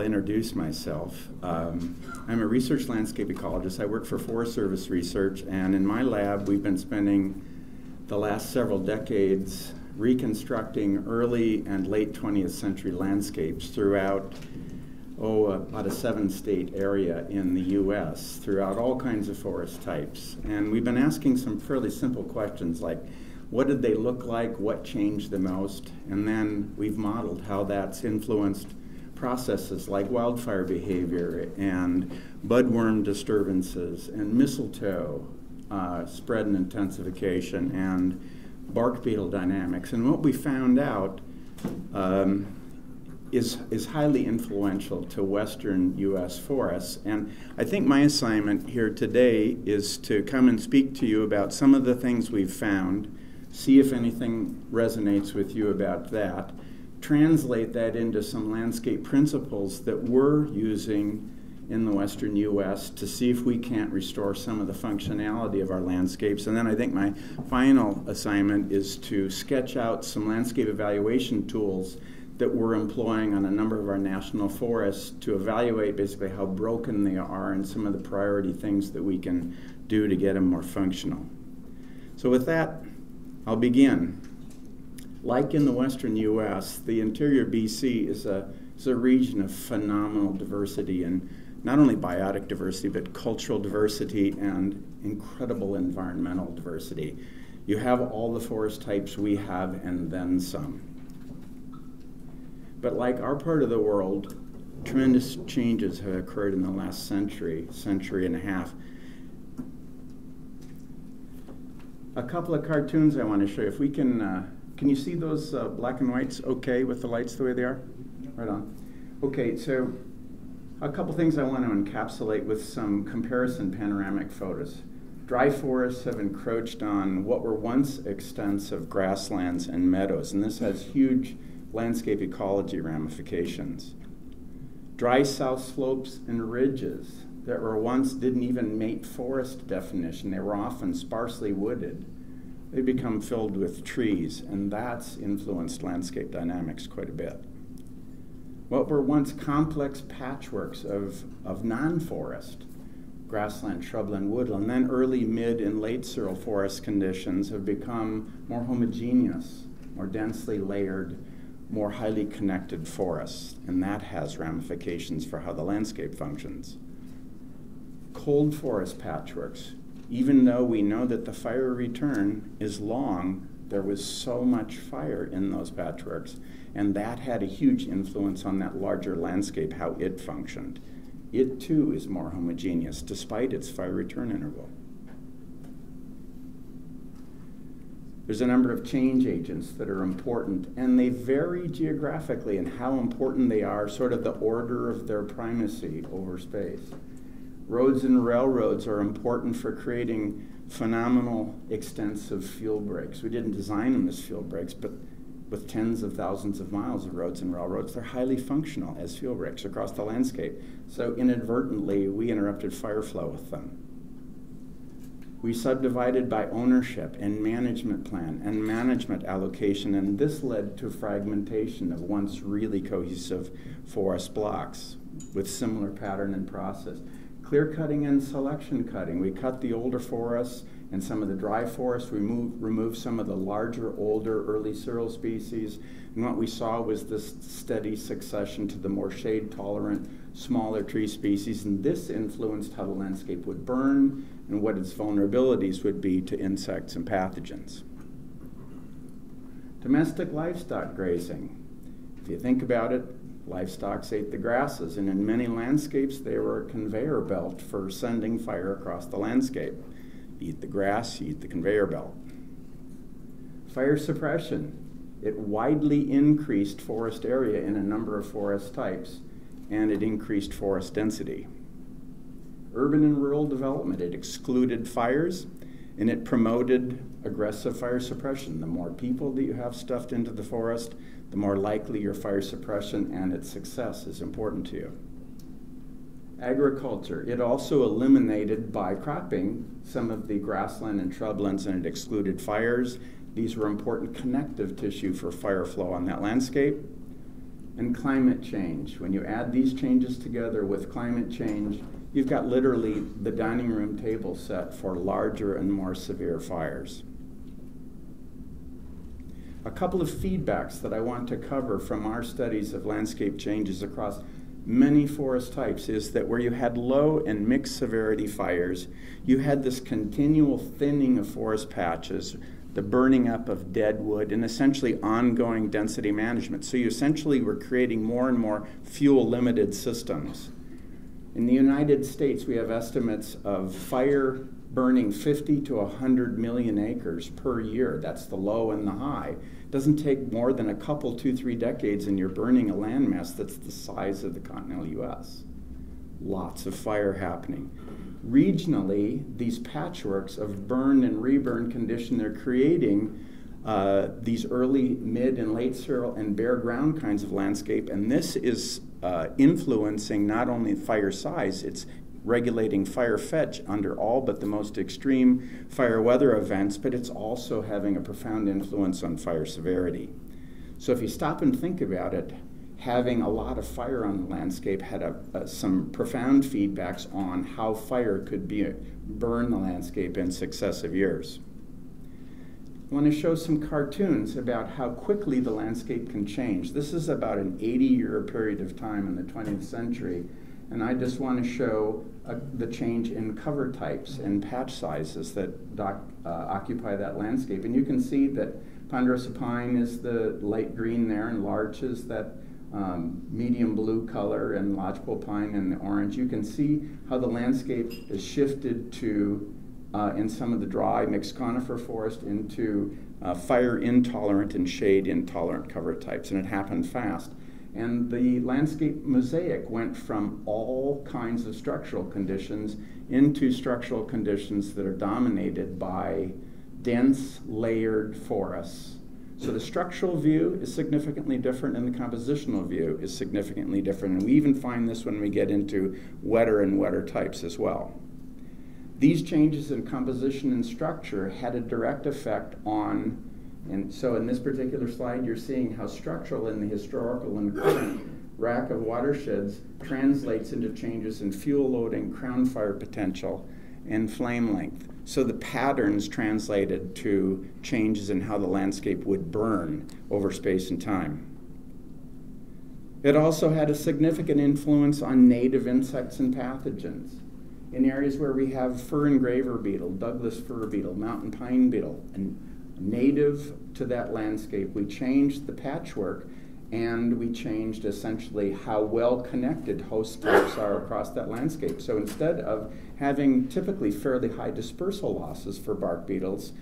introduce myself. I'm a research landscape ecologist. I work for Forest Service Research, and in my lab we've been spending the last several decades reconstructing early and late 20th century landscapes throughout, about a 7-state area in the US, throughout all kinds of forest types. And we've been asking some fairly simple questions like, what did they look like, what changed the most, and then we've modeled how that's influenced processes like wildfire behavior and budworm disturbances and mistletoe spread and intensification and bark beetle dynamics. And what we found out is highly influential to western US forests. And I think my assignment here today is to come and speak to you about some of the things we've found, see if anything resonates with you about that, translate that into some landscape principles that we're using in the western US to see if we can't restore some of the functionality of our landscapes. And then I think my final assignment is to sketch out some landscape evaluation tools that we're employing on a number of our national forests to evaluate basically how broken they are and some of the priority things that we can do to get them more functional. So with that, I'll begin. Like in the western US, the interior BC is a region of phenomenal diversity, and not only biotic diversity, but cultural diversity and incredible environmental diversity. You have all the forest types we have and then some. But like our part of the world, tremendous changes have occurred in the last century and a half. A couple of cartoons I want to show you. If we can you see those black and whites okay with the lights the way they are? Right on. Okay, so a couple things I want to encapsulate with some comparison panoramic photos. Dry forests have encroached on what were once extensive grasslands and meadows, and this has huge landscape ecology ramifications. Dry south slopes and ridges that were once didn't even meet forest definition, they were often sparsely wooded, they become filled with trees, and that's influenced landscape dynamics quite a bit. What were once complex patchworks of non-forest, grassland, shrubland, woodland, then early, mid, and late seral forest conditions have become more homogeneous, more densely layered, more highly connected forests, and that has ramifications for how the landscape functions. Cold forest patchworks, even though we know that the fire return is long, there was so much fire in those patchworks, and that had a huge influence on that larger landscape, how it functioned. It too is more homogeneous despite its fire return interval. There's a number of change agents that are important, and they vary geographically in how important they are, sort of the order of their primacy over space. Roads and railroads are important for creating phenomenal, extensive fuel breaks. We didn't design them as fuel breaks, but with tens of thousands of miles of roads and railroads, they're highly functional as fuel breaks across the landscape. So inadvertently, we interrupted fire flow with them. We subdivided by ownership and management plan and management allocation, and this led to fragmentation of once really cohesive forest blocks with similar pattern and process. Clear cutting and selection cutting. We cut the older forests and some of the dry forests. We removed some of the larger, older, early seral species. And what we saw was this steady succession to the more shade-tolerant, smaller tree species. And this influenced how the landscape would burn and what its vulnerabilities would be to insects and pathogens. Domestic livestock grazing. If you think about it, livestock ate the grasses, and in many landscapes they were a conveyor belt for sending fire across the landscape. You eat the grass, you eat the conveyor belt. Fire suppression. It widely increased forest area in a number of forest types, and it increased forest density. Urban and rural development. It excluded fires, and it promoted aggressive fire suppression. The more people that you have stuffed into the forest, the more likely your fire suppression and its success is important to you. Agriculture. It also eliminated by cropping some of the grassland and shrublands, and it excluded fires. These were important connective tissue for fire flow on that landscape. and climate change. When you add these changes together with climate change, you've got literally the dining room table set for larger and more severe fires. A couple of feedbacks that I want to cover from our studies of landscape changes across many forest types is that where you had low and mixed severity fires, you had this continual thinning of forest patches, the burning up of dead wood, and essentially ongoing density management. So you essentially were creating more and more fuel-limited systems. In the United States, we have estimates of fire burning 50 to 100 million acres per year. That's the low and the high. It doesn't take more than a couple, 2-3 decades, and you're burning a landmass that's the size of the continental U.S. Lots of fire happening. Regionally, these patchworks of burn and reburn condition, they're creating these early, mid, and late seral and bare ground kinds of landscape, and this is influencing not only fire size, it's regulating fire fetch under all but the most extreme fire weather events, but it's also having a profound influence on fire severity. So if you stop and think about it, having a lot of fire on the landscape had some profound feedbacks on how fire could burn the landscape in successive years. I want to show some cartoons about how quickly the landscape can change. This is about an 80-year period of time in the 20th century, and I just want to show the change in cover types and patch sizes that occupy that landscape. And you can see that ponderosa pine is the light green there, and larch is that medium blue color, and lodgepole pine in the orange. You can see how the landscape is shifted to, in some of the dry mixed conifer forest, into fire intolerant and shade intolerant cover types, and it happened fast. And the landscape mosaic went from all kinds of structural conditions into structural conditions that are dominated by dense, layered forests. So the structural view is significantly different, and the compositional view is significantly different. And we even find this when we get into wetter and wetter types as well. These changes in composition and structure had a direct effect on, and so in this particular slide, you're seeing how structural in the historical and current rack of watersheds translates into changes in fuel loading, crown fire potential, and flame length. So the patterns translated to changes in how the landscape would burn over space and time. It also had a significant influence on native insects and pathogens. In areas where we have fir engraver beetle, Douglas fir beetle, mountain pine beetle, and native to that landscape, we changed the patchwork, and we changed essentially how well connected host types are across that landscape. So instead of having typically fairly high dispersal losses for bark beetles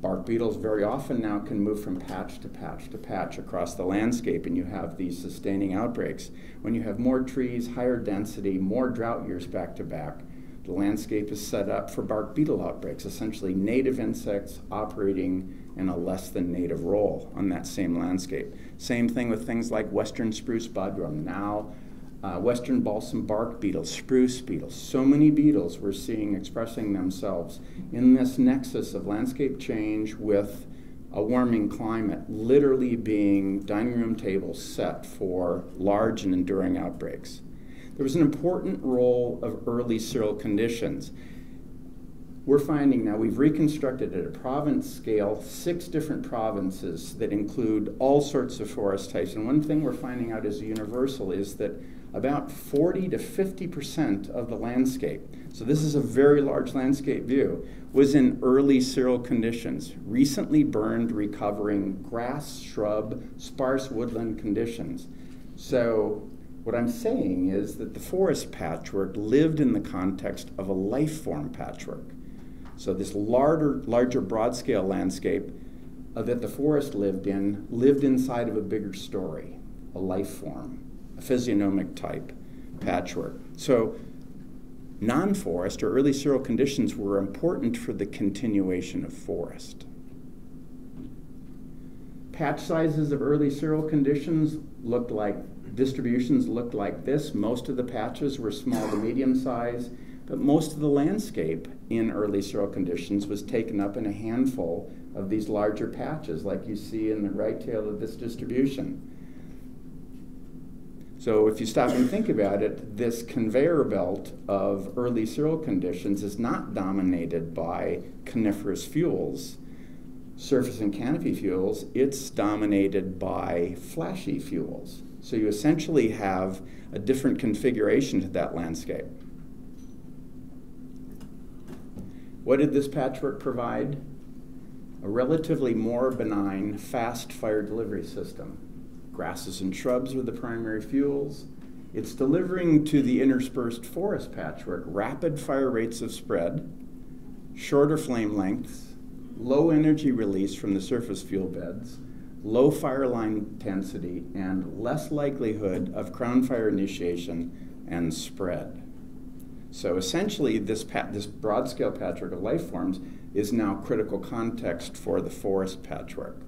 very often now can move from patch to patch to patch across the landscape, and you have these sustaining outbreaks. When you have more trees, higher density, more drought years back to back, the landscape is set up for bark beetle outbreaks, essentially native insects operating in a less than native role on that same landscape. Same thing with things like western spruce budworm, now western balsam bark beetle, spruce beetles. So many beetles we're seeing expressing themselves in this nexus of landscape change with a warming climate, literally being dining room tables set for large and enduring outbreaks. There was an important role of early seral conditions. We're finding now, we've reconstructed at a province scale 6 different provinces that include all sorts of forest types. And one thing we're finding out as universal is that about 40 to 50% of the landscape, so this is a very large landscape view, was in early seral conditions, recently burned, recovering grass, shrub, sparse woodland conditions. So what I'm saying is that the forest patchwork lived in the context of a life form patchwork. So this larger broad-scale landscape that the forest lived inside of a bigger story, a life form, a physiognomic type patchwork. So non-forest or early seral conditions were important for the continuation of forest. Patch sizes of early seral conditions distributions looked like this. Most of the patches were small to medium size, but most of the landscape in early seral conditions was taken up in a handful of these larger patches, like you see in the right tail of this distribution. So if you stop and think about it, this conveyor belt of early cereal conditions is not dominated by coniferous fuels, surface and canopy fuels. It's dominated by flashy fuels. So you essentially have a different configuration to that landscape. What did this patchwork provide? A relatively more benign, fast fire delivery system. Grasses and shrubs were the primary fuels. It's delivering to the interspersed forest patchwork rapid fire rates of spread, shorter flame lengths, low energy release from the surface fuel beds, low fire line intensity, and less likelihood of crown fire initiation and spread. So essentially, this broad-scale patchwork of life forms is now critical context for the forest patchwork.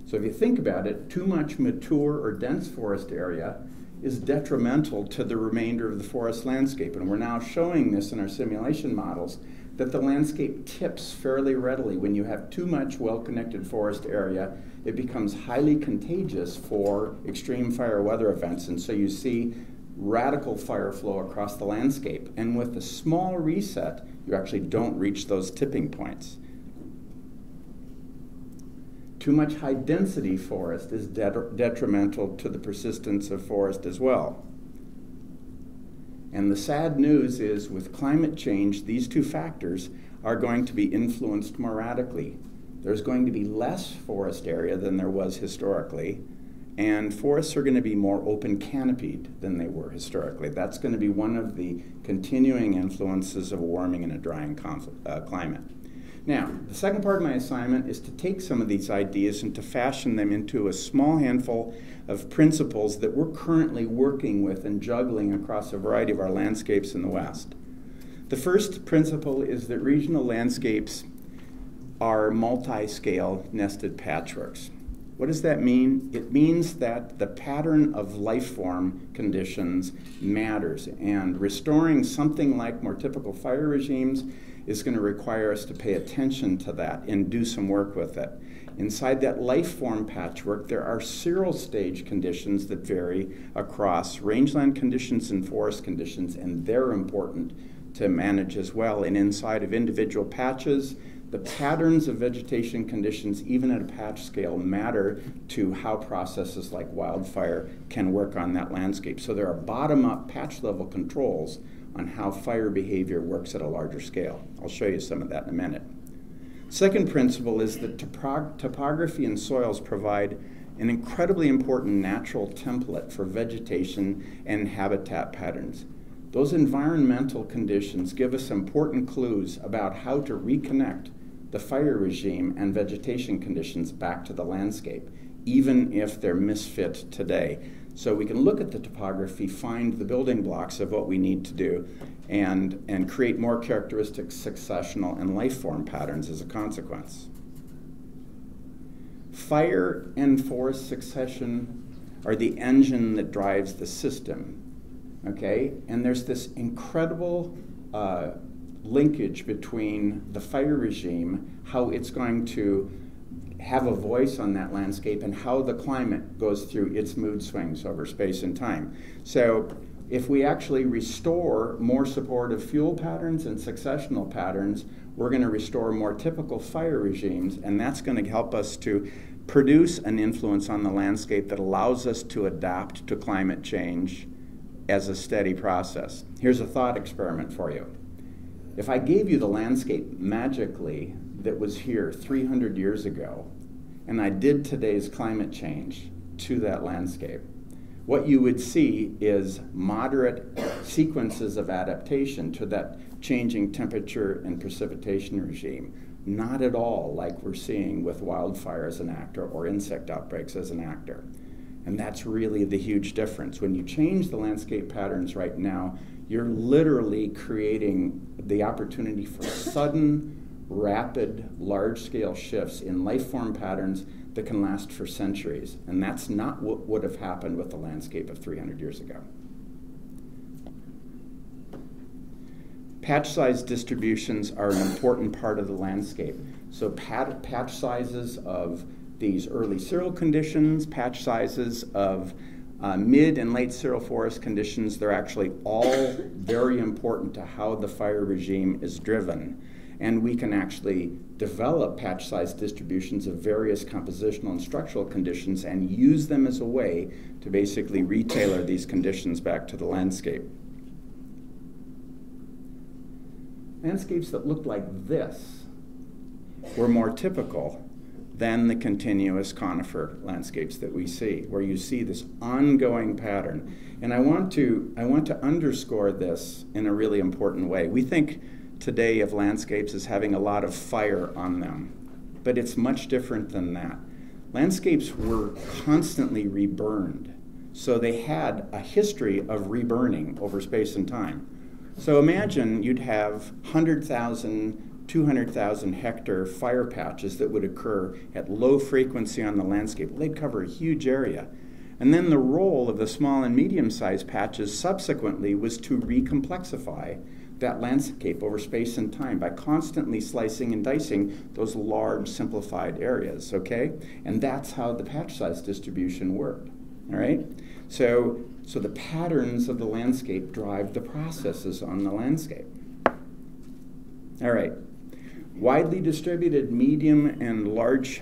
So if you think about it, too much mature or dense forest area is detrimental to the remainder of the forest landscape. And we're now showing this in our simulation models, that the landscape tips fairly readily. When you have too much well-connected forest area, it becomes highly contagious for extreme fire weather events. And so you see radical fire flow across the landscape. And with a small reset, you actually don't reach those tipping points. Too much high-density forest is detrimental to the persistence of forest as well. And the sad news is, with climate change, these two factors are going to be influenced more radically. There's going to be less forest area than there was historically, and forests are going to be more open canopied than they were historically. That's going to be one of the continuing influences of warming in a drying climate. Now, the second part of my assignment is to take some of these ideas and to fashion them into a small handful of principles that we're currently working with and juggling across a variety of our landscapes in the West. The first principle is that regional landscapes are multi-scale nested patchworks. What does that mean? It means that the pattern of life form conditions matters, and restoring something like more typical fire regimes is going to require us to pay attention to that and do some work with it. Inside that life form patchwork, there are cereal stage conditions that vary across rangeland conditions and forest conditions, and they're important to manage as well. And inside of individual patches, the patterns of vegetation conditions, even at a patch scale, matter to how processes like wildfire can work on that landscape. So there are bottom-up patch level controls on how fire behavior works at a larger scale. I'll show you some of that in a minute. Second principle is that topography and soils provide an incredibly important natural template for vegetation and habitat patterns. Those environmental conditions give us important clues about how to reconnect the fire regime and vegetation conditions back to the landscape, even if they're misfit today. So we can look at the topography, find the building blocks of what we need to do, and create more characteristic successional and life form patterns as a consequence. Fire and forest succession are the engine that drives the system, okay? And there's this incredible linkage between the fire regime, how it's going to have a voice on that landscape, and how the climate goes through its mood swings over space and time. So if we actually restore more supportive fuel patterns and successional patterns, we're going to restore more typical fire regimes, and that's going to help us to produce an influence on the landscape that allows us to adapt to climate change as a steady process. Here's a thought experiment for you. If I gave you the landscape magically that was here 300 years ago, and I did today's climate change to that landscape, what you would see is moderate sequences of adaptation to that changing temperature and precipitation regime. Not at all like we're seeing with wildfire as an actor or insect outbreaks as an actor. And that's really the huge difference. When you change the landscape patterns right now, you're literally creating the opportunity for sudden, rapid, large-scale shifts in life form patterns that can last for centuries. And that's not what would have happened with the landscape of 300 years ago. Patch size distributions are an important part of the landscape. So patch sizes of these early cereal conditions, patch sizes of Mid and late xeral forest conditions, they're actually all very important to how the fire regime is driven. And we can actually develop patch size distributions of various compositional and structural conditions and use them as a way to basically retailor these conditions back to the landscape. Landscapes that looked like this were more typical than the continuous conifer landscapes that we see, where you see this ongoing pattern. And I want to underscore this in a really important way. We think today of landscapes as having a lot of fire on them, but it's much different than that. Landscapes were constantly reburned, so they had a history of reburning over space and time. So imagine you'd have 100,000, 200,000 hectare fire patches that would occur at low frequency on the landscape. They'd cover a huge area. And then the role of the small and medium-sized patches subsequently was to recomplexify that landscape over space and time by constantly slicing and dicing those large simplified areas, okay? And that's how the patch size distribution worked, all right? So the patterns of the landscape drive the processes on the landscape. All right. Widely distributed medium and large